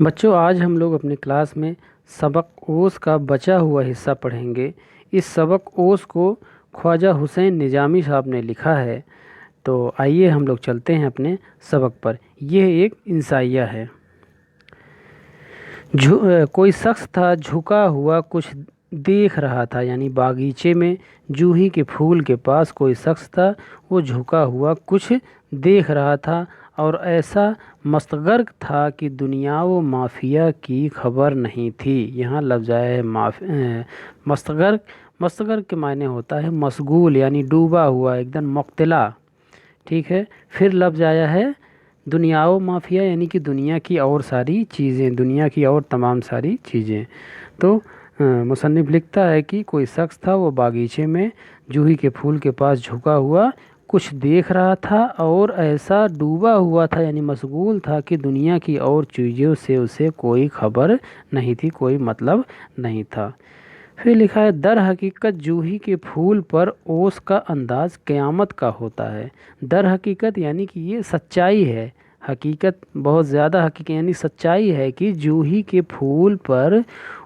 بچوں، آج ہم لوگ اپنے کلاس میں سبق اوس کا بچا ہوا حصہ پڑھیں گے۔ اس سبق اوس کو خواجہ حسین نظامی صاحب نے لکھا ہے۔ تو آئیے ہم لوگ چلتے ہیں اپنے سبق پر۔ یہ ایک انسائیہ ہے۔ کوئی شخص تھا جھکا ہوا کچھ دیکھ رہا تھا، یعنی باغیچے میں جوہی کے پھول کے پاس کوئی شخص تھا، وہ جھکا ہوا کچھ دیکھ رہا تھا اور ایسا مستغرق تھا کہ دنیا و مافیہ کی خبر نہیں تھی۔ یہاں لفظ آیا ہے مستغرق۔ مستغرق کے معنی ہوتا ہے مشغول، یعنی ڈوبا ہوا، ایک دم مبتلا، ٹھیک ہے۔ پھر لفظ آیا ہے دنیا و مافیہ، یعنی کہ دنیا کی اور ساری چیزیں، دنیا کی اور تمام ساری چیزیں۔ تو مصنف لکھتا ہے کہ کوئی شخص تھا، وہ باغیچے میں جوہی کے پھول کے پاس جھکا ہوا کچھ دیکھ رہا تھا اور ایسا ڈوبا ہوا تھا، یعنی مشغول تھا کہ دنیا کی اور چیزوں سے اسے کوئی خبر نہیں تھی، کوئی مطلب نہیں تھا۔ پھر لکھا ہے در حقیقت جوہی کے پھول پر اوس کا انداز قیامت کا ہوتا ہے۔ در حقیقت یعنی کہ یہ سچائی ہے، حقیقت بہت زیادہ حقیقت یعنی سچائی ہے کہ جوہی کے پھول پر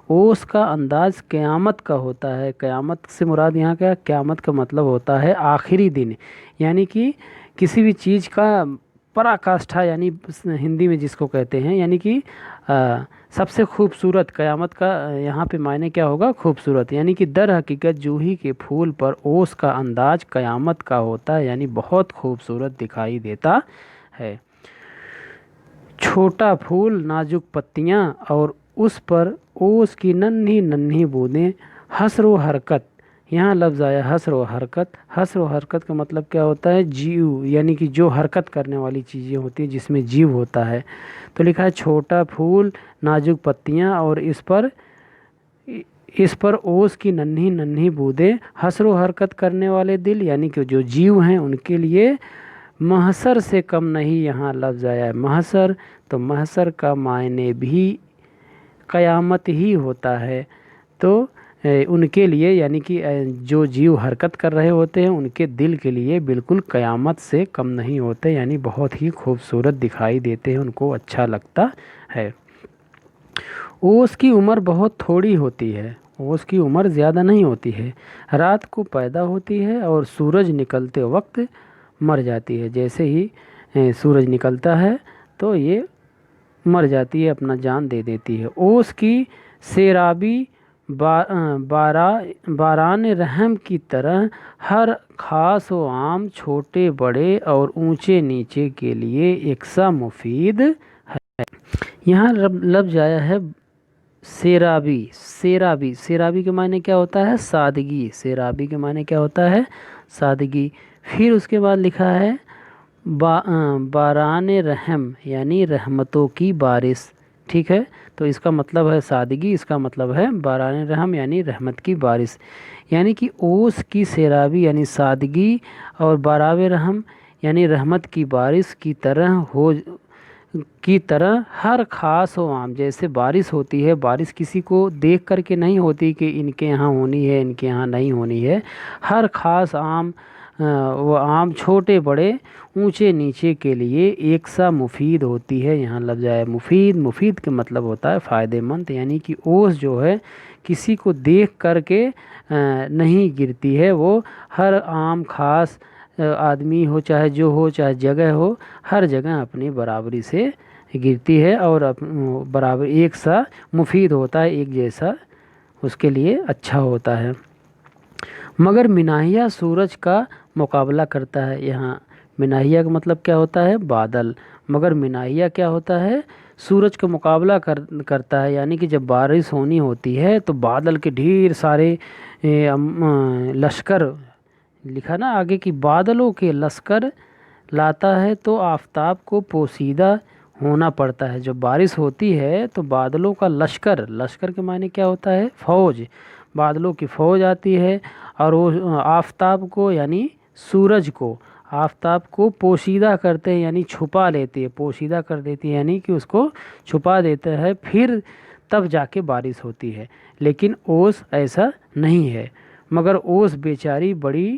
اوس کا انداز قیامت کا ہوتا ہے۔ قیامت سے مراد یہاں کیا؟ قیامت کا مطلب ہوتا ہے آخری دن، یعنی کہ کسی بھی چیز کا پراکاشٹھا، یعنی ہندی میں جس کو کہتے ہیں، یعنی کہ سب سے خوبصورت۔ قیامت کا یہاں پہ معنی کیا ہوگا؟ خوبصورت، یعنی کہ در حقیقت جوہی کے پھول پر اوس کا انداز قیامت کا ہوتا ہے، یعنی بہت خوبصورت دکھائی دیتا ہے۔ چھوٹا پھول، نازک پتیاں اور اس پر اوس کی ننھی ننھی بوندیں، حسر و حرکت۔ یہاں لفظ آیا حسر و حرکت۔ حسر و حرکت کا مطلب کیا ہوتا ہے؟ جیو، یعنی کہ جو حرکت کرنے والی چیزیں ہوتی ہیں، جس میں جیو ہوتا ہے۔ تو لکھا ہے چھوٹا پھول، نازک پتیاں اور اس پر اوس کی ننھی ننھی بوندیں، حسر و حرکت کرنے والے دل، یعنی کہ جو جیو ہیں ان کے لیے محشر سے کم نہیں۔ یہاں لفظ آیا ہے محشر، تو محشر کا معنی بھی قیامت ہی ہوتا ہے۔ تو ان کے لیے، یعنی کہ جو جیو حرکت کر رہے ہوتے ہیں، ان کے دل کے لیے بالکل قیامت سے کم نہیں ہوتے، یعنی بہت ہی خوبصورت دکھائی دیتے ہیں، ان کو اچھا لگتا ہے۔ اوس کی عمر بہت تھوڑی ہوتی ہے، اوس کی عمر زیادہ نہیں ہوتی ہے۔ رات کو پیدا ہوتی ہے اور سورج نکلتے وقت مر جاتی ہے۔ جیسے ہی سورج نکلتا ہے تو یہ مر جاتی ہے، اپنا جان دے دیتی ہے۔ اوس کی سیرابی باران رحم کی طرح ہر خاص و عام، چھوٹے بڑے اور اونچے نیچے کے لیے یکساں مفید ہے۔ یہاں لفظ آیا ہے سیرابی۔ سیرابی، سیرابی کے معنی کیا ہوتا ہے؟ سادگی۔ سیرابی کے معنی کیا ہوتا ہے؟ سادگی۔ پھر اس کے بعد لکھا ہے باران رحم، یعنی رحمتوں کی بارش، ٹھیک ہے۔ تو اس کا مطلب ہے سادگی، اس کا مطلب ہے باران رحم یعنی رحمت کی بارش، یعنی کہ اوس کی سیرابی یعنی سادگی اور باران رحم یعنی رحمت کی بارش کی طرح ہر خاص و عام، جیسے بارش ہوتی ہے، بارش کسی کو دیکھ کر کے نہیں ہوتی کہ ان کے یہاں ہونی ہے، ان کے یہاں نہیں ہونی ہے۔ ہر خاص عام وہ عام، چھوٹے بڑے، اونچے نیچے کے لیے یکساں مفید ہوتی ہے۔ یہاں لفظ آیا مفید۔ مفید کا مطلب ہوتا ہے فائدہ مند، یعنی کہ اوس جو ہے کسی کو دیکھ کر کے نہیں گرتی ہے، وہ ہر عام خاص آدمی ہو، چاہے جو ہو، چاہے جگہ ہو، ہر جگہ اپنی برابری سے گرتی ہے اور برابر ایک سا مفید ہوتا ہے، ایک جیسا اس کے لیے اچھا ہوتا ہے۔ مگر مناہیہ سورج کا مقابلہ کرتا ہے۔ یہاں مناہیہ کا مطلب کیا ہوتا ہے؟ بادل۔ مگر مناہیہ کیا ہوتا ہے؟ سورج کا مقابلہ کرتا ہے، یعنی کہ جب بارش ہونی ہوتی ہے تو بادل کے ڈھیر سارے لشکر، لکھا نا آگے کہ بادلوں کے لشکر لاتا ہے تو آفتاب کو پوشیدہ ہونا پڑتا ہے۔ جب بارش ہوتی ہے تو بادلوں کا لشکر، لشکر کے معنی کیا ہوتا ہے؟ فوج۔ بادلوں کی فوج آتی ہے اور وہ آفتاب کو یعنی سورج کو، آفتاب کو پوشیدہ کرتے ہیں، یعنی چھپا لیتے ہیں، پوشیدہ کر دیتی ہے، یعنی کہ اس کو چھپا دیتا ہے، پھر تب جا کے بارش ہوتی ہے۔ لیکن اوس ایسا نہیں ہے، مگر اوس بیچاری بڑی